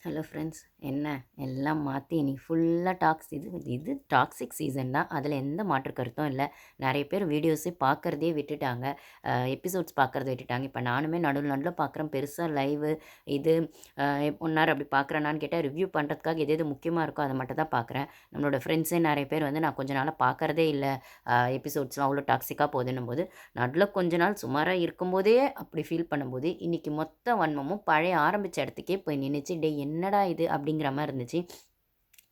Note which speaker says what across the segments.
Speaker 1: Hello friends. என்ன எல்லாம் மாற்றி இன்னைக்கு ஃபுல்லாக இது டாக்ஸிக் சீசன் தான். அதில் எந்த மாற்று கருத்தும் இல்லை. நிறைய பேர் வீடியோஸே பார்க்குறதே விட்டுட்டாங்க. எபிசோட்ஸ் பார்க்குறத விட்டுட்டாங்க. இப்போ நானுமே நடுவில் நடுவில் பார்க்குறேன். பெருசாக லைவு இது ஒன் ஹவர் அப்படி பார்க்குறேனான்னு கேட்டால் ரிவ்யூ பண்ணுறதுக்காக எது எது முக்கியமாக இருக்கோ அதை மட்டும் தான் பார்க்குறேன். நம்மளோட ஃப்ரெண்ட்ஸே நிறைய பேர் வந்து நான் கொஞ்ச நாளாக பார்க்குறதே இல்லை, எபிசோட்ஸ்லாம் அவ்வளோ டாக்ஸிக்காக போகுதுன்னும் போது, நடுவில் கொஞ்ச நாள் சுமாராக இருக்கும்போதே அப்படி ஃபீல் பண்ணும்போது இன்றைக்கி மொத்த வன்மமும் பழைய ஆரம்பித்த இடத்துக்கே போய் நின்றுச்சு. டே என்னடா இது அப்படிங்கிற மாதிரி இருந்துச்சு.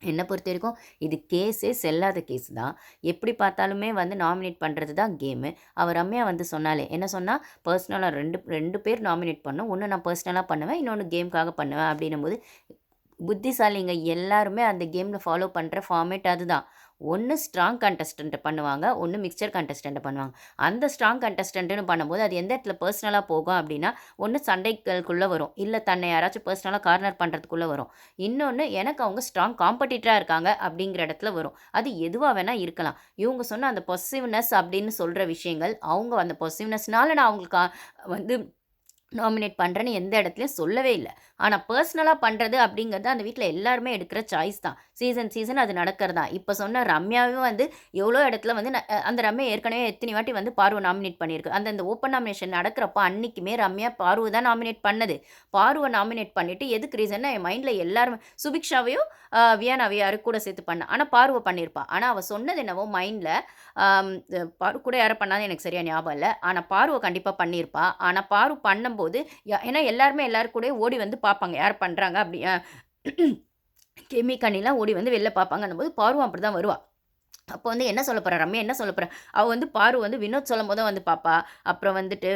Speaker 1: என்னை பொறுத்த வரைக்கும் இது கேஸே செல்லாத கேஸ் தான். எப்படி பார்த்தாலுமே வந்து நாமினேட் பண்ணுறது தான் கேமு. ரம்யா வந்து சொன்னாலே என்ன சொன்னால், பர்சனலாக ரெண்டு ரெண்டு பேர் நாமினேட் பண்ணோம். ஒன்று நான் பர்சனலாக பண்ணுவேன், இன்னொன்று கேமுக்காக பண்ணுவேன் அப்படின்னும் போது, புத்திசாலிங்க எல்லாருமே அந்த கேமில் ஃபாலோ பண்ணுற ஃபார்மேட் அதுதான். ஒன்று ஸ்ட்ராங் கண்டஸ்டண்ட்டை பண்ணுவாங்க, ஒன்று மிக்சர் கண்டஸ்டண்ட்டை பண்ணுவாங்க. அந்த ஸ்ட்ராங் கண்டஸ்டண்ட்டுன்னு பண்ணும்போது அது எந்த இடத்துல பர்சனலாக போகும் அப்படின்னா, ஒன்று சண்டைகளுக்குள்ளே வரும், இல்லை தன்னை யாராச்சும் பர்சனலாக கார்னர் பண்ணுறதுக்குள்ளே வரும். இன்னொன்று எனக்கு அவங்க ஸ்ட்ராங் காம்படிட்டராக இருக்காங்க அப்படிங்கிற இடத்துல வரும். அது எதுவாக வேணால் இருக்கலாம். இவங்க சொன்ன அந்த பொசிவ்னஸ் அப்படின்னு சொல்கிற விஷயங்கள், அவங்க அந்த பொசிவ்னஸ்னால நான் அவங்களுக்கு வந்து நாமினேட் பண்ணுறேன்னு எந்த இடத்துலையும் சொல்லவே இல்லை. ஆனால் பர்சனலாக பண்ணுறது அப்படிங்கிறது அந்த வீட்டில் எல்லாருமே எடுக்கிற சாய்ஸ் தான். சீசன் அது நடக்கிறது தான். இப்போ சொன்ன ரம்யாவும் வந்து எவ்வளோ இடத்துல வந்து அந்த ரம்யா ஏற்கனவே எத்தனை வாட்டி வந்து பார்வை நாமினேட் பண்ணியிருக்கு. அந்த ஓப்பன் நாமினேஷன் நடக்கிறப்போ அன்றைக்குமே ரம்யா பார்வை தான் நாமினேட் பண்ணது. பார்வை நாமினேட் பண்ணிவிட்டு எதுக்கு ரீசன்னா என் மைண்டில் எல்லாருமே சுபிக்ஷாவையும் வியானாவையும் யாரு கூட சேர்த்து பண்ண, ஆனால் பார்வை பண்ணியிருப்பா. ஆனால் அவள் சொன்னது என்னவோ மைண்டில் பாரு கூட யாரை பண்ணாலும் எனக்கு சரியாக ஞாபகம் இல்லை. ஆனால் பார்வை கண்டிப்பாக பண்ணியிருப்பா. ஆனால் பார்வை பண்ணும்போது ஏன்னா எல்லாருமே எல்லாரும் கூட ஓடி வந்து பார்ப்பாங்க யார் பண்ணுறாங்க அப்படி கெமி கண்ணிலாம் ஓடி வந்து வெளில பார்ப்பாங்கன்னும் போது பார்வம் அப்படி தான் வருவாள். அப்போ வந்து என்ன சொல்ல போகிறா ரம்யா, என்ன சொல்ல போகிறா, அவள் வந்து பாரு வந்து வினோத் சொல்லும் போது வந்து பார்ப்பா, அப்புறம் வந்துட்டு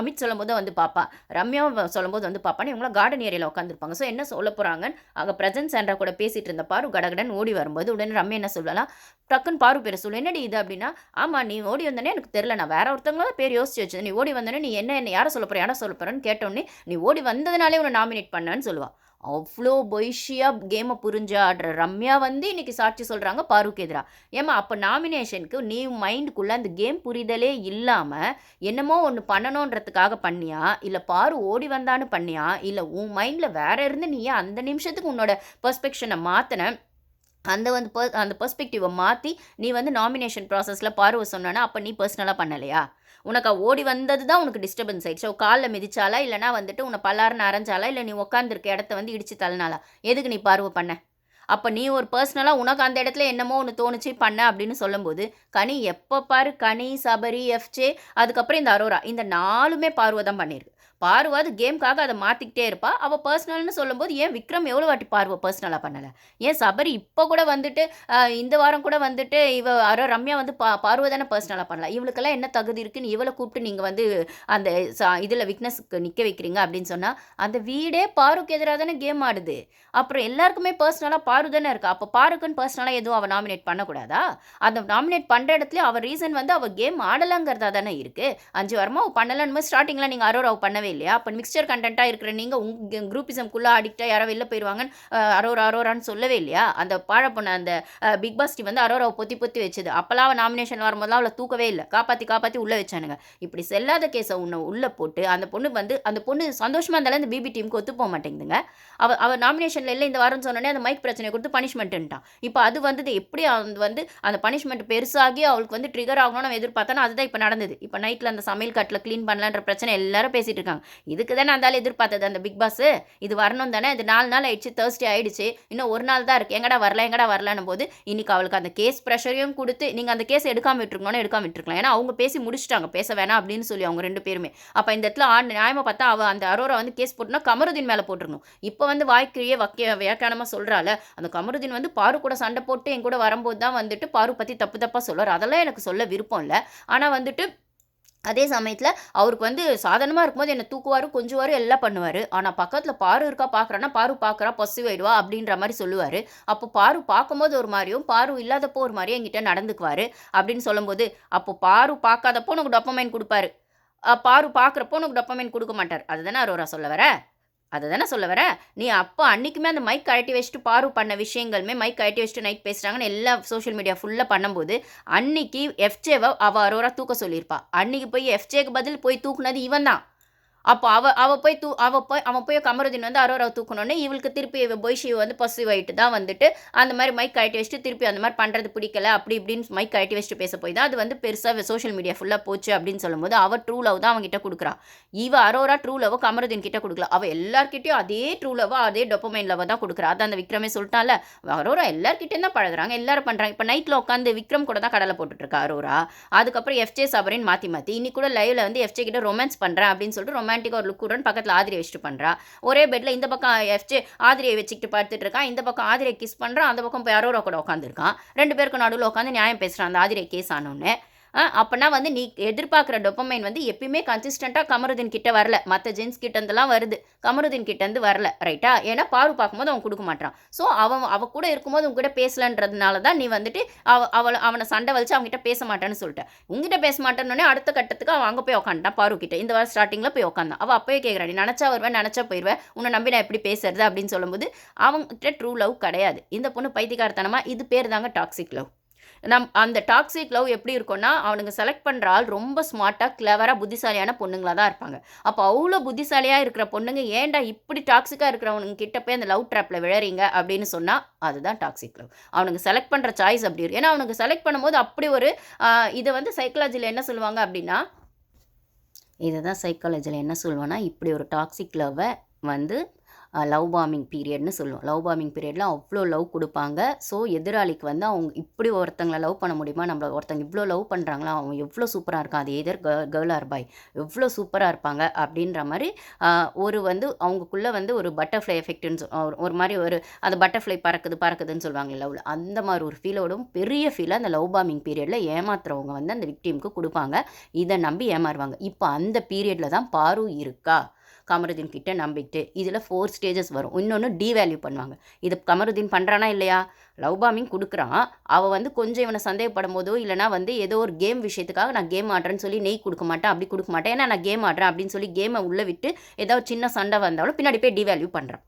Speaker 1: அமித் சொல்லும் போது வந்து பார்ப்பா, ரம்யாவும் சொல்லும்போது வந்து பார்ப்பான்னு இவங்களாம் கார்டன் ஏரியாவில் உட்காந்துருப்பாங்க. ஸோ என்ன சொல்ல போகிறாங்கன்னு அங்கே பிரஜன் சாண்ட்ரா கூட பேசிகிட்டு இருந்த பாரு கடகடன் ஓடி வரும்போது உடனே ரம்யா என்ன சொல்லலாம், டக்குன்னு பாரு பேரை சொல்லு, என்னடி இது அப்படின்னா, ஆமாம் நீ ஓடி வந்தோடனே எனக்கு தெரில, நான் வேற ஒருத்தவங்கள தான் பேர் யோசிச்சு வச்சது, நீ ஓடி வந்தோடனே நீ என்ன யாரை சொல்ல போகிற யாரை சொல்ல போகிறேன்னு கேட்டோடனே நீ ஓடி வந்ததுனாலே உன்னை நாமினேட் பண்ணான்னு சொல்லுவாள். அவ்வளோ பொய்ஷியாக கேமை புரிஞ்சு ஆடுற ரம்யா வந்து இன்றைக்கி சாட்சி சொல்கிறாங்க பாருக்கு எதிராக. ஏம்மா அப்போ நாமினேஷனுக்கு நீ மைண்டுக்குள்ளே அந்த கேம் புரிதலே இல்லாமல் என்னமோ ஒன்று பண்ணணுன்றதுக்காக பண்ணியா, இல்லை பாரு ஓடி வந்தான்னு பண்ணியா, இல்லை உன் மைண்டில் வேற இருந்து நீ அந்த நிமிஷத்துக்கு உன்னோட பெர்ஸ்பெக்ஷனை மாற்றின, அந்த பெர்ஸ்பெக்டிவை மாற்றி நீ வந்து நாமினேஷன் ப்ராசஸில் பார்வை சொன்னானா, அப்போ நீ பர்சனலாக பண்ணலையா? உனக்கு ஓடி வந்தது தான் உனக்கு டிஸ்டர்பன்ஸ் ஆயிடுச்சு. காலில் மிதிச்சாலா, இல்லைனா வந்துட்டு உன்னை பல்லாருன்னு அரைஞ்சாலா, இல்லை நீ உட்காந்துருக்க இடத்த வந்து இடித்து தள்ளினாலா? எதுக்கு நீ பார்வை பண்ண? அப்போ நீ ஒரு பர்சனலாக உனக்கு அந்த இடத்துல என்னமோ ஒன்று தோணுச்சு பண்ண அப்படின்னு சொல்லும்போது, கனி எப்போ பாரு கனி, சபரி, எஃப்ஜே, அதுக்கப்புறம் இந்த அரோரா, இந்த 4மே பார்வை தான் பண்ணியிருக்கு. பார்வாது கேம்காக அதை மாற்றிக்கிட்டே இருப்பா. அவள் பர்சனல்னு சொல்லும்போது ஏன் விக்ரம் எவ்வளோ வாட்டி பார்வை பர்சனலாக பண்ணலை? ஏன் சபரி இப்போ கூட வந்துட்டு இந்த வாரம் கூட வந்துட்டு ரம்யா வந்து பார்வை தானே பர்சனலாக பண்ணலாம். இவளுக்கெல்லாம் என்ன தகுதி இருக்குன்னு இவளை கூப்பிட்டு நீங்கள் வந்து அந்த இதில் விக்னஸ்க்கு நிற்க வைக்கிறீங்க அப்படின்னு சொன்னால், அந்த வீடே பாருக்கு எதிராக தானே கேம் ஆடுது. அப்புறம் எல்லாருக்குமே பர்சனலாக பாரு தானே இருக்கா. அப்போ பாருக்குன்னு பர்சனலாக எதுவும் அவள் நாமினேட் பண்ணக்கூடாதா? அந்த நாமினேட் பண்ணுற இடத்துல அவள் ரீசன் வந்து அவள் கேம் ஆடலைங்கிறதா தானே இருக்குது. 5 வாரமாக அவள் பண்ணலன்னு ஸ்டார்டிங்கில் நீங்கள் அரோராவை பண்ணவே இல்லையா? அப்போ மிக்சர் கண்டென்ட்டாக இருக்கிற நீங்கள் உங்கள் குரூப்பிசம்குள்ளே அடிக்டாக யாரோ வெளில போயிடுவாங்கன்னு அரோரான்னு சொல்லவே இல்லையா? அந்த பாழப்பொண்ணு அந்த பிக் பாஸ் டீம் வந்து அரோராவை பொத்தி பொத்தி வச்சுது. அப்போல்லாம் அவள் நாமினேஷன் வரும்போதெல்லாம் அவளை தூக்கவே இல்லை, காப்பாற்றி உள்ளே வச்சானுங்க. இப்படி செல்லாத கேஸை உள்ளே போட்டு அந்த பொண்ணு சந்தோஷமாக இருந்தாலும் இந்த பிபி டீமுக்கு ஒத்து போக மாட்டேங்குதுங்க. அவள் நாமினேஷனில் இல்லை இந்த வாரம்னு சொன்னோடனே அந்த மைக் பிரச்சனை கொடுத்து பனிஷ்மெண்ட்டுன்ட்டான். இப்போ அது வந்தது எப்படி அந்த பனிஷ்மெண்ட் பெருசாகி அவளுக்கு வந்து ட்ரிகர் ஆகணும்னு நம்ம எதிர்பார்த்தானா அதுதான் இப்போ நடந்தது. இப்போ நைட்டில் அந்த சமையல் கட்டில் க்ளீன் பண்ணலான்ற பிரச்சனை எல்லாரும் பேசிகிட்டு இருக்காங்க. இதுக்கு தானே அந்த ஆள் எதிர்பார்த்தது அந்த பிக் பாஸ். இது வரணும் தானே. இது 4 நாள் ஆயிடுச்சு, தேர்ஸ்டே ஆயிடுச்சு, இன்னும் ஒரு நாள் தான் இருக்குது, எங்கடா வரலன்னு போது இன்னைக்கு அவளுக்கு அந்த கேஸ் ப்ரெஷரையும் கொடுத்து நீங்கள் அந்த கேஸ் எடுக்காமல் விட்டுருக்கலாம். ஏன்னா அவங்க பேசி முடிச்சிட்டாங்க, பேச வேணாம் அப்படின்னு சொல்லி அவங்க 2 பேருமே. அப்போ இந்த இடத்துல நியாயமாக பார்த்தா அவள் அந்த அரோரா வந்து கேஸ் போட்டுனா கமருதீன் மேலே போட்டுருக்கணும். இப்போ வந்து வாய்க்கிலேயே வியாக்கியானமாக சொல்கிறாள். அந்த கமருதீன் வந்து பாரு கூட சண்டை போட்டு என் கூட வரும்போது தான் வந்துட்டு பாரு பற்றி தப்பாக சொல்லுவார். அதெல்லாம் எனக்கு சொல்ல விருப்பம் இல்லை. ஆனால் வந்துட்டு அதே சமயத்தில் அவருக்கு வந்து சாதாரணமாக இருக்கும்போது என்னை தூக்குவார், கொஞ்சுவார், எல்லாம் பண்ணுவார். ஆனால் பக்கத்தில் பாரு இருக்கா பார்க்குறான்னா பாரு பார்க்குறா பொசிவ் ஆயிடுவா அப்படின்ற மாதிரி சொல்லுவார். அப்போ பாரு பார்க்கும்போது ஒரு மாதிரியும் பாரு இல்லாதப்போ ஒரு மாதிரியும் என்கிட்ட நடந்துக்குவார் அப்படின்னு சொல்லும்போது, அப்போ பாரு பார்க்காதப்போ உனக்கு டொப்பமைன் கொடுப்பாரு, பாரு பார்க்குறப்போ உனக்கு டொப்பமைன் கொடுக்க மாட்டார். அதுதானே அரோரா சொல்ல வர? அதை தானே சொல்ல வரேன். நீ அப்போ அன்றைக்குமே அந்த மைக் கழட்டி வச்சுட்டு பாரு பண்ண விஷயங்களுமே மைக் கழட்டி வச்சுட்டு நைட் பேசுகிறாங்கன்னு எல்லா சோஷியல் மீடியா ஃபுல்லாக பண்ணும்போது, அன்னைக்கு எஃப்ஜேவை அவள் அரோரா தூக்க சொல்லியிருப்பா. அன்றைக்கி போய் எஃப்ஜேக்கு பதில் போய் தூக்குனது இவன் தான். அப்போ அவன் போய் கமருதீன் வந்து அரோராவை தூக்கணுன்னே இவளுக்கு திருப்பி பொய்ஷி வந்து பொசிவ் ஆகிட்டு தான் வந்துட்டு அந்த மாதிரி மைக் கழட்டி வச்சுட்டு திருப்பி அந்த மாதிரி பண்ணுறது பிடிக்கல அப்படி இப்படின்னு மைக் கழட்டி வச்சுட்டு பேச போய் தான் அது வந்து பெருசாக சோஷியல் மீடியா ஃபுல்லாக போச்சு அப்படின்னு சொல்லும்போது அவள் ட்ரூ லவ் தான் அவங்ககிட்ட கொடுக்குறா. அரோரா ட்ரூ லவ் கமருதீன் கிட்ட கொடுக்கல. அவள் எல்லார்கிட்டையும் அதே ட்ரூ லவ் அதே டொப்பமைன் லவ் தான் கொடுக்குறா. அதான் அந்த விக்ரமே சொல்லிட்டான்ல, அரோரா எல்லார்கிட்டையும் தான் பழகுறாங்க, எல்லாரும் பண்ணுறாங்க. இப்போ நைட்டில் உட்காந்து விக்ரம் கூட தான் கடலை போட்டுட்ருக்கா அரோரா. அதுக்கப்புறம் FJ சபரின் மாற்றி இன்னி கூட லைவ்ல வந்து FJ கிட்ட ரொமான்ஸ் பண்ணுறேன் அப்படின்னு சொல்லிட்டு ரொமான்டிக்காக ஒரு லுக் கூட பக்கத்தில் ஆதிரியை வச்சுட்டு பண்ணுறா. ஒரே பெட்டில் இந்த பக்கம் FJ ஆதிரியை வச்சுக்கிட்டு பார்த்துட்டு இருக்கான், இந்த பக்கம் ஆதிரியை கிஸ் பண்ணுறான், அந்த பக்கம் போய் அரோரா கூட உட்காந்துருக்கான். 2 பேருக்கும் நடுவில் உட்காந்து நியாயம் பேசுகிறான் அந்த ஆதிரியை கேஸ் ஆனோன்னு. அப்போனா வந்து நீ எதிர்பார்க்குற டொப்பமைன் வந்து எப்பயுமே கன்சிஸ்டண்ட்டாக கமருதீன் கிட்ட வரல, மற்ற ஜென்ஸ் கிட்டேருந்துலாம் வருது, கமருதீன் கிட்டேருந்து வரல, ரைட்டா? ஏன்னா பாரு பார்க்கும்போது அவன் கொடுக்க மாட்டான். ஸோ அவன் கூட இருக்கும்போது உங்ககிட்ட பேசலன்றதுனால தான் நீ வந்துட்டு அவனை சண்டை வலிச்சு அவங்ககிட்ட பேச மாட்டேன்னு சொல்லிட்டேன். உங்ககிட்ட பேச மாட்டேன்னொடனே அடுத்த கட்டத்துக்கு அவன் அங்கே போய் உட்காந்துட்டான் பாரு கிட்ட. இந்த வாரம் ஸ்டார்டிங்கில் போய் உட்காந்தான். அவள் அப்போயே கேட்குறா, நீ நினச்சா வருவேன், நினச்சா போயிடுவேன், உன்னை நம்பி நான் எப்படி பேசுறது அப்படின்னு சொல்லும்போது அவங்ககிட்ட ட்ரூ லவ் கிடையாது. இந்த பொண்ணு பைத்தியக்காரத்தனமாக, இது பேர் தாங்க டாக்ஸிக் லவ். அந்த டாக்ஸிக் லவ் எப்படி இருக்கும்னா, அவனுங்க செலக்ட் பண்ணுற ஆள் ரொம்ப ஸ்மார்ட்டாக கிளவராக புத்திசாலியான பொண்ணுங்களாக தான் இருப்பாங்க. அப்போ அவ்வளோ புத்திசாலியாக இருக்கிற பொண்ணுங்க ஏன்டா இப்படி டாக்ஸிக்காக இருக்கிறவனுங்க கிட்ட போய் அந்த லவ் ட்ராப்பில் விழறீங்க அப்படின்னு சொன்னால் அதுதான் டாக்ஸிக் லவ். அவனுங்க செலக்ட் பண்ணுற சாய்ஸ் அப்படி இருக்கும். ஏன்னா அவனுக்கு செலக்ட் பண்ணும்போது அப்படி ஒரு இதை வந்து சைக்காலஜியில் என்ன சொல்லுவாங்க அப்படின்னா, இதை தான் சைக்காலஜியில் என்ன சொல்லுவாங்கன்னா, இப்படி ஒரு டாக்ஸிக் லவ்வை வந்து லவ் பாமிங் பீரியட்னு சொல்லுவோம். லவ் பாமிங் பீரியடில் அவ்வளோ லவ் கொடுப்பாங்க. ஸோ எதிராளிக்கு வந்து அவங்க இப்படி ஒருத்தங்களை லவ் பண்ண முடியுமா, நம்மளை ஒருத்தங்க இவ்வளோ லவ் பண்ணுறாங்களா, அவங்க எவ்வளோ சூப்பராக இருக்கான், அது எதர் கேர்ள் ஆர் பாய் எவ்வளோ சூப்பராக இருப்பாங்க அப்படின்ற மாதிரி ஒரு வந்து அவங்களுக்குள்ளே வந்து ஒரு பட்டர்ஃப்ளை எஃபெக்ட்னு ஒரு மாதிரி ஒரு அந்த பட்டர்ஃப்ளை பறக்குதுன்னு சொல்லுவாங்க லவ்வில். அந்த மாதிரி ஒரு ஃபீலோடும் பெரிய ஃபீலை அந்த லவ் பாமிங் பீரியடில் ஏமாத்துறவங்க வந்து அந்த விக்டிமுக்கு கொடுப்பாங்க. இதை நம்பி ஏமாறுவாங்க. இப்போ அந்த பீரியடில் தான் பாரு இருக்கா கமருதீன் கிட்ட நம்பிக்கிட்டு. இதில் 4 ஸ்டேஜஸ் வரும். இன்னொன்று டீவேல்யூ பண்ணுவாங்க. இது கமருதீன் பண்ணுறானா இல்லையா, லவ் பாமிங் கொடுக்குறான், அவள் வந்து கொஞ்சம் இவனை சந்தேகப்படும் போதோ இல்லைனா வந்து ஏதோ ஒரு கேம் விஷயத்துக்காக நான் கேம் ஆடுறேன்னு சொல்லி நெய் கொடுக்க மாட்டேன், அப்படி கொடுக்க மாட்டேன், ஏன்னா நான் கேம் ஆடுறேன் அப்படின்னு சொல்லி கேமை உள்ளே விட்டு ஏதாவது சின்ன சண்டை வந்தாலும் பின்னாடி போய் டீவேல்யூ பண்ணுறான்.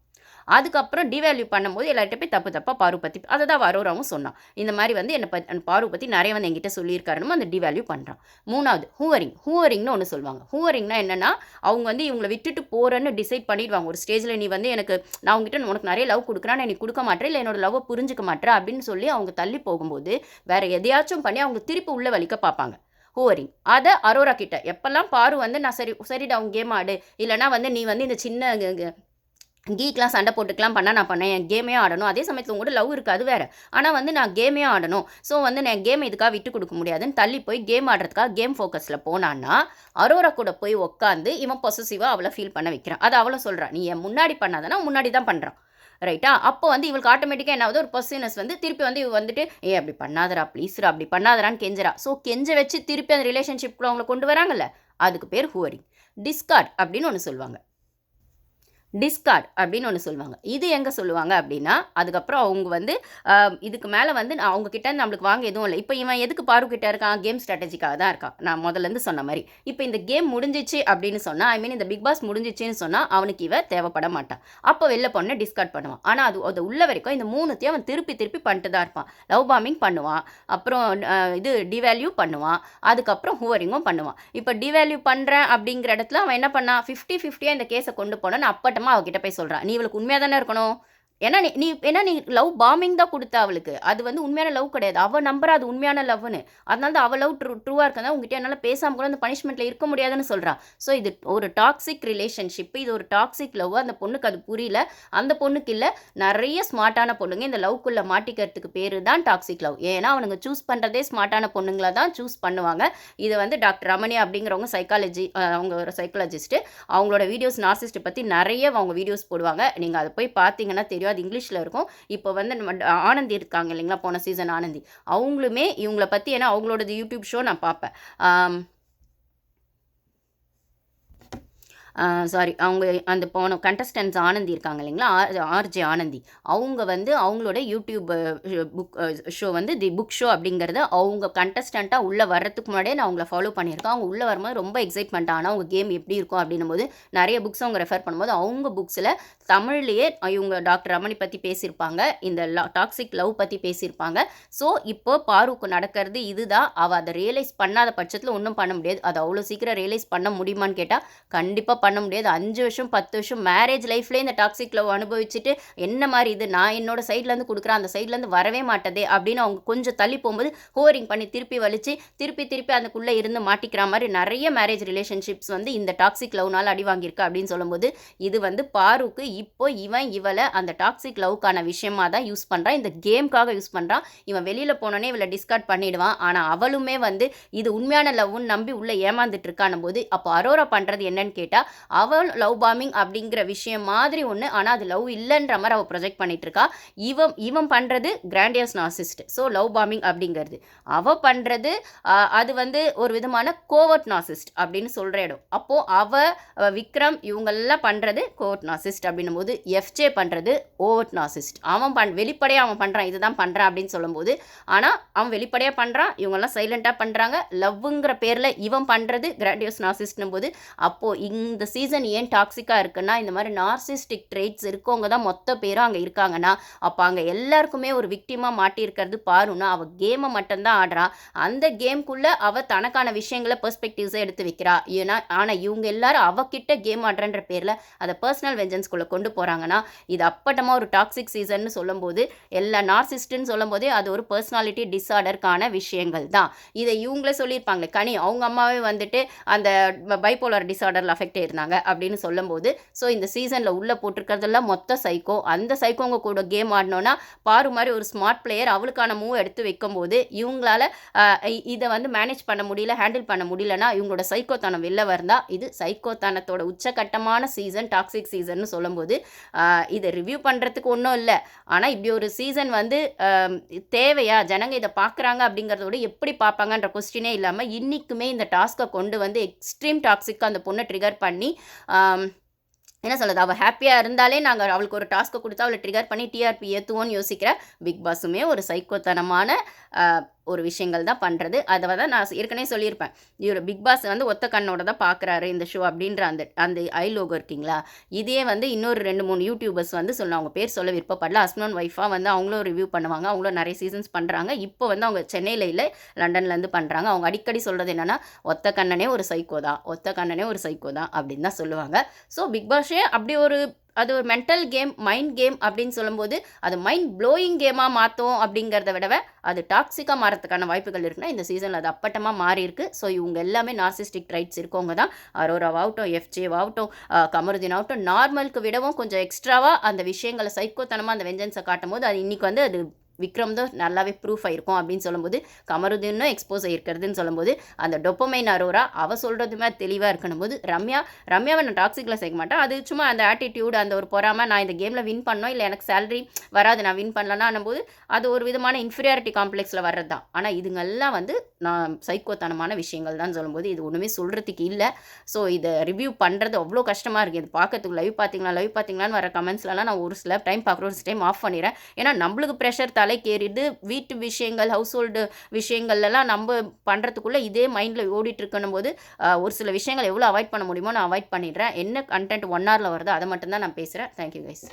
Speaker 1: அதுக்கப்புறம் டிவேல்யூ பண்ணும்போது எல்லார்கிட்ட போய் தப்பாக பாரு பற்றி அதை தான் அரோராவும் சொன்னான். இந்த மாதிரி வந்து என்னை பாரு பற்றி நிறைய வந்து என்கிட்ட சொல்லியிருக்காருன்னு அந்த டிவேல்யூ பண்ணுறான். 3வது ஹூவரிங்னு ஒன்று சொல்லுவாங்க. ஹூவரிங்னா என்னென்னா, அவங்க வந்து இவங்களை விட்டுட்டு போகிறேன்னு டிசைட் பண்ணிடுவாங்க. ஒரு ஸ்டேஜில் நீ வந்து எனக்கு நான் உங்ககிட்ட உனக்கு நிறைய லவ் கொடுக்குறேன், நீ கொடுக்க மாட்டேன், இல்லை என்னோட லவ்வை புரிஞ்சுக்க மாட்டேன் அப்படின்னு சொல்லி அவங்க தள்ளி போகும்போது வேறு எதையாச்சும் பண்ணி அவங்க திருப்பி உள்ளே வலிக்க பார்ப்பாங்க. ஹூவரிங் அதை அரோரா கிட்ட எப்போல்லாம் பாரு வந்து நான் சரிடா அவங்க கேம் ஆடு, இல்லைனா வந்து நீ வந்து இந்த சின்ன கீக்கெலாம் சண்டை போட்டுக்கலாம் பண்ணால் நான் பண்ணேன், என் கேமே ஆடணும், அதே சமயத்தில் உங்கள்கிட்ட லவ் இருக்குது அது வேறு, ஆனால் வந்து நான் கேமே ஆடணும், ஸோ வந்து நான் கேம் இதுக்காக விட்டு கொடுக்க முடியாதுன்னு தள்ளி போய் கேம் ஆடுறதுக்காக கேம் ஃபோக்கஸில் போனான்னா அரோரா கூட போய் உட்காந்து இவன் பொசசிவாக அவளை ஃபீல் பண்ண வைக்கிறான். அதை அவளை சொல்கிறான், நீ என் முன்னாடி பண்ணாதானா முன்னாடி தான் பண்ணுறான், ரைட்டா? அப்போ வந்து இவளுக்கு ஆட்டோமேட்டிக்காக என்ன ஆகுது, ஒரு பொசிவ்னஸ் வந்து திருப்பி வந்து இவ வந்துட்டு அப்படி பண்ணாதரா ப்ளீஸ்ரா அப்படி பண்ணாதரான்னு கெஞ்சுறா. ஸோ கெஞ்ச வச்சு திருப்பி அந்த ரிலேஷன்ஷிப்குள்ள அவங்கள கொண்டு வராங்கல்ல, அதுக்கு பேர் ஹூவரிங். டிஸ்கார்ட் அப்படின்னு ஒன்று சொல்லுவாங்க. இது எங்கே சொல்லுவாங்க அப்படின்னா, அதுக்கப்புறம் அவங்க வந்து இதுக்கு மேலே வந்து அவங்க கிட்ட நம்மளுக்கு வாங்க எதுவும் இல்லை. இப்போ இவன் எதுக்கு பாரு கிட்ட இருக்கான், கேம் ஸ்ட்ராட்டஜிக்காக தான் இருக்கான், நான் முதல்லேருந்து சொன்ன மாதிரி. இப்போ இந்த கேம் முடிஞ்சிச்சு அப்படின்னு சொன்னால், இந்த பிக் பாஸ் முடிஞ்சிச்சுன்னு சொன்னால் அவனுக்கு இவ தேவைப்பட மாட்டான். அப்போ வெளில பொண்ணை டிஸ்கார்ட் பண்ணுவான். ஆனால் அது உள்ள வரைக்கும் இந்த 3த்தையும் அவன் திருப்பி பண்ணிட்டு தான் இருப்பான். லவ் பாமிங் பண்ணுவான், அப்புறம் இது டிவேல்யூ பண்ணுவான், அதுக்கப்புறம் ஹூவரிங்கும் பண்ணுவான். இப்போ டிவேல்யூ பண்ணுறேன் அப்படிங்கிற இடத்துல அவன் என்ன பண்ணான், 50-50 இந்த கேஸை கொண்டு போனான்னு அப்பட்டமாக அவகிட்ட போய் சொல்கிறான், நீ இவளுக்கு உண்மையாக தானே இருக்கணும், ஏன்னா நீ லவ் பாமிங் தான் கொடுத்த அவளுக்கு, அது வந்து உண்மையான லவ் கிடையாது, அவள் நம்புறா அது உண்மையான லவ்னு, அதனால தான் அவள் லவ் ட்ரூவாக இருக்கா, உங்ககிட்ட என்னால் பேசாமல் கூட அந்த பனிஷ்மெண்ட்டில் இருக்க முடியாதுன்னு சொல்கிறான். ஸோ இது ஒரு டாக்ஸிக் ரிலேஷன்ஷிப், இது ஒரு டாக்ஸிக் லவ். அந்த பொண்ணுக்கு அது புரியல, அந்த பொண்ணுக்கு இல்லை, நிறைய ஸ்மார்ட்டான பொண்ணுங்க இந்த லவ்க்குள்ளே மாட்டிக்கிறதுக்கு பேர் தான் டாக்ஸிக் லவ். ஏன்னா அவனுங்க சூஸ் பண்ணுறதே ஸ்மார்ட்டான பொண்ணுங்களை தான் சூஸ் பண்ணுவாங்க. இதை வந்து டாக்டர் ரமணி அப்படிங்கிறவங்க அவங்க ஒரு சைக்காலஜிஸ்ட்டு, அவங்களோட வீடியோஸ் நார்சிஸ்ட்டை பற்றி நிறைய அவங்க வீடியோஸ் போடுவாங்க, நீங்கள் அதை போய் பார்த்தீங்கன்னா தெரியும், அது இங்கிலீஷில் இருக்கும். இப்போ வந்து நம்ம ஆனந்தி இருக்காங்க இல்லைங்களா, போன சீசன் ஆனந்தி, அவங்களுமே இவங்களை பற்றி, ஏன்னா அவங்களோட யூடியூப் ஷோ நான் பார்ப்பேன். சாரி, அவங்க அந்த போன கண்டஸ்டன்ஸ் ஆனந்தி இருக்காங்க இல்லைங்களா, ஆர்ஜே ஆனந்தி, அவங்க வந்து அவங்களோட யூடியூப் புக் ஷோ வந்து தி புக் ஷோ அப்படிங்கிறது, அவங்க கண்டஸ்டண்ட்டாக உள்ளே வர்றதுக்கு முன்னாடியே நான் அவங்கள ஃபாலோ பண்ணியிருக்கேன். அவங்க உள்ளே வரும்போது ரொம்ப எக்ஸைட்மெண்ட், ஆனால் அவங்க கேம் எப்படி இருக்கும் அப்படின்னும் போது நிறைய புக்ஸ் அவங்க ரெஃபர் பண்ணும்போது அவங்க புக்ஸில் தமிழ்லேயே இவங்க டாக்டர் ரமணி பற்றி பேசியிருப்பாங்க, இந்த டாக்ஸிக் லவ் பற்றி பேசியிருப்பாங்க. ஸோ இப்போ பாருக்கு நடக்கிறது இதுதான். அவள் அதை ரியலைஸ் பண்ணாத பட்சத்தில் ஒன்றும் பண்ண முடியாது. அதை அவ்வளோ சீக்கிரம் ரியலைஸ் பண்ண முடியுமான்னு கேட்டால் கண்டிப்பாக பண்ண முடியாது. 5 வருஷம் 10 வருஷம் மேரேஜ் லைஃப்லேயே இந்த டாக்ஸிக் லவ் அனுபவிச்சுட்டு என்ன மாதிரி இது நான் என்னோட சைட்லேருந்து கொடுக்குறேன் அந்த சைட்லேருந்து வரவே மாட்டதே அப்படின்னு அவங்க கொஞ்சம் தள்ளி போகும்போது ஹோரிங் பண்ணி திருப்பி வலிச்சு திருப்பி அதுக்குள்ளே இருந்து மாட்டிக்கிற மாதிரி நிறைய மேரேஜ் ரிலேஷன்ஷிப்ஸ் வந்து இந்த டாக்ஸிக் லவ்னால் அடி வாங்கியிருக்கு அப்படின்னு சொல்லும்போது இது வந்து பாருக்கு இப்போ இவளை அந்த டாக்ஸிக் லவ்க்கான விஷயமா தான் யூஸ் பண்ணுறான், இந்த கேம்காக யூஸ் பண்ணுறான். இவன் வெளியில் போனோன்னே இவளை டிஸ்கார்ட் பண்ணிடுவான். ஆனால் அவளுமே வந்து இது உண்மையான லவ்னு நம்பி உள்ளே ஏமாந்துட்டு இருக்கான போது அப்போ அரோரா பண்ணுறது என்னன்னு கேட்டால் அவள் லவ் பாமிங் அப்படிங்கிற விஷயம் மாதிரி ஒன்று, ஆனால் அது லவ் இல்லைன்ற மாதிரி அவள் ப்ரொஜெக்ட் பண்ணிட்டு இருக்கா. இவன் பண்ணுறது கிராண்டியஸ் நார்சிஸ்ட். ஸோ லவ் பாமிங் அப்படிங்கிறது அவள் பண்ணுறது அது வந்து ஒரு விதமான கோவர்ட் நார்சிஸ்ட் அப்படின்னு சொல்கிற இடம். அப்போது விக்ரம் இவங்கெல்லாம் பண்ணுறது கோவர்ட் நார்சிஸ்ட் அப்படின்னும் போது எஃப்ஜே பண்ணுறது ஓவர்ட் நார்சிஸ்ட். அவன் வெளிப்படையாக அவன் பண்ணுறான், இதுதான் பண்ணுறான் அப்படின்னு சொல்லும்போது, ஆனால் அவன் வெளிப்படையாக பண்ணுறான், இவங்கெல்லாம் சைலண்ட்டாக பண்ணுறாங்க. லவ்ங்கிற பேரில் இவன் பண்ணுறது கிராண்டியஸ் நார்சிஸ்ட்னும் போது அப்போது இந்த சீசன் ஏன் டாக்ஸிக்காக இருக்குன்னா இந்த மாதிரி நார்சிஸ்டிக் ட்ரெய்ட்ஸ் இருக்கவங்க தான் மொத்த பேரும் அங்கே இருக்காங்கன்னா அப்போ அங்கே எல்லாருக்குமே ஒரு விக்டிமாக மாட்டியிருக்கிறது பாருன்னா அவள் கேமை மட்டும்தான் ஆடுறா. அந்த கேம்குள்ளே அவள் தனக்கான விஷயங்களை பெர்ஸ்பெக்டிவ்ஸை எடுத்து வைக்கிறா. ஏன்னா ஆனால் இவங்க எல்லாரும் அவகிட்ட கேம் ஆடுறன்ற பேரில் அதை பர்சனல் வெஞ்சன்ஸ்குள்ளே கொண்டு போகிறாங்கன்னா இது அப்பட்டமாக ஒரு டாக்ஸிக் சீசன்னு சொல்லும்போது எல்லா நார்சிஸ்ட்டுன்னு சொல்லும் போதே அது ஒரு பர்சனாலிட்டி டிஸார்டருக்கான விஷயங்கள் தான். இதை இவங்களே சொல்லியிருப்பாங்களே கனி அவங்க அம்மாவே வந்துட்டு அந்த பைபோலார் டிஸார்டரில் அஃபெக்ட் இருந்தாங்க அப்படின்னு சொல்லும்போது ஸோ இந்த சீசனில் உள்ளே போட்டிருக்கிறதெல்லாம் மொத்த சைக்கோ. அந்த சைக்கோங்க கூட கேம் ஆடினோன்னா பாரு மாதிரி ஒரு ஸ்மார்ட் பிளேயர் அவளுக்கான மூவ் எடுத்து வைக்கும்போது இவங்களால இதை வந்து மேனேஜ் பண்ண முடியல, ஹேண்டில் பண்ண முடியலன்னா இவங்களோட சைக்கோத்தனம் வெளில வரந்தா இது சைக்கோத்தனத்தோட உச்சகட்டமான சீசன் டாக்ஸிக் சீசன்னு சொல்லும்போது இதை ரிவ்யூ பண்ணுறதுக்கு ஒன்றும் இல்லை. ஆனால் இப்படி ஒரு சீசன் வந்து தேவையா, ஜனங்க இதை பார்க்குறாங்க அப்படிங்கிறதோட எப்படி பார்ப்பாங்கன்ற கொஸ்டினே இல்லாமல் இன்றைக்குமே இந்த டாஸ்க்கை கொண்டு வந்து எக்ஸ்ட்ரீம் டாக்ஸிக்காக அந்த பொண்ணை ட்ரிகர் பண்ணி என்ன சொல்கிறது அவள் ஹாப்பியாக இருந்தாலே நாங்கள் அவளுக்கு ஒரு டாஸ்க்கை கொடுத்தா அவளை ட்ரிகர் பண்ணி டிஆர்பி ஏற்றுவோன்னு யோசிக்கிற பிக் பாஸுமே ஒரு சைக்கோத்தனமான ஒரு விஷயங்கள் தான் பண்ணுறது. அதை தான் நான் ஏற்கனவே சொல்லியிருப்பேன், இவர் பிக் பாஸ் வந்து ஒத்த கண்ணோட தான் பார்க்குறாரு இந்த ஷோ அப்படின்ற அந்த ஐ லோகோ இருக்கீங்களா. இதே வந்து இன்னொரு 2-3 யூடியூபர்ஸ் வந்து அவங்க பேர் சொல்ல விருப்பப்படல. ஹஸ்பண்ட் ஒய்ஃபாக வந்து அவங்களும் ரிவ்யூ பண்ணுவாங்க, அவங்களும் நிறைய சீசன்ஸ் பண்ணுறாங்க. இப்போ வந்து அவங்க சென்னையில் இல்லை லண்டன்லேருந்து பண்ணுறாங்க. அவங்க அடிக்கடி சொல்கிறது என்னென்னா ஒத்த கண்ணனே ஒரு சைக்கோ தான், ஒத்த கண்ணனே ஒரு சைக்கோ தான் அப்படின்னு தான் சொல்லுவாங்க. ஸோ பிக் பாஸே அப்படி அது ஒரு மென்டல் கேம், மைண்ட் கேம் அப்படின்னு சொல்லும்போது அது மைண்ட் ப்ளோயிங் கேமாக மாற்றும் அப்படிங்கிறத விடவே அது டாக்ஸிக்காக மாறத்துக்கான வாய்ப்புகள் இருக்குன்னா இந்த சீசனில் அது அப்பட்டமாக மாறி இருக்குது. ஸோ இவங்க எல்லாமே நார்சிஸ்டிக் ட்ரைட்ஸ் இருக்கவங்க தான். அரோராவாகட்டும், எஃப்ஜேவாகட்டும், கமருதீனாகட்டும், நார்மலுக்கு விடவும் கொஞ்சம் எக்ஸ்ட்ராவாக அந்த விஷயங்களை சைக்கோத்தனமாக அந்த வெஞ்சன்ஸை காட்டும் போது அது இன்றைக்கி வந்து அது விக்ரம் தான் நல்லாவே ப்ரூஃப் ஆகிருக்கும் அப்படின்னு சொல்லும்போது கமருதீனும் எக்ஸ்போஸ் ஆகிருக்கிறதுன்னு சொல்லும்போது அந்த டொப்பமைன் அரோரா அவள் சொல்கிறதுமே தெளிவாக இருக்கணும் போது ரம்யாவை நான் டாக்ஸிக்கில் சேர்க்க மாட்டேன். அது சும்மா அந்த ஆட்டிடியூட் அந்த ஒரு பொறாமல் நான் இந்த கேமில் வின் பண்ணோம் இல்லை எனக்கு சேலரி வராது நான் வின் பண்ணலன்னா போது அது ஒரு விதமான இன்ஃபீரியாரிட்டி காம்ப்ளெக்ஸில் வர்றது தான். ஆனால் இதுங்கெல்லாம் வந்து நான் சைக்கோத்தனமான விஷயங்கள் தான் சொல்லும்போது இது ஒன்றுமே சொல்கிறதுக்கு இல்லை. ஸோ இதை ரிவ்யூ பண்ணுறது அவ்வளோ கஷ்டமாக இருக்குது. இது பார்க்கறதுக்கு லைவ் பார்த்தீங்களான்னு வர கமெண்ட்ஸ்லாம் நான் ஒரு சில டைம் பார்க்குறேன், ஒரு டைம் ஆஃப் பண்ணிடுறேன். ஏன்னா நம்மளுக்கு ப்ரெஷர் தலைக்கேறிது. வீட்டு விஷயங்கள், ஹவுஸ் ஹோல்டு விஷயங்கள்லாம் நம்ம பண்ணுறதுக்குள்ளே இதே மைண்டில் ஓடிட்டு இருக்கணும் போது ஒரு சில விஷயங்கள் எவ்வளோ அவாய்ட் பண்ண முடியுமோ நான் அவாய்ட் பண்ணிடுறேன். என்ன கண்டென்ட் 1 ஹவரில் வருதோ அதை மட்டும்தான் நான் பேசுகிறேன். Thank you guys.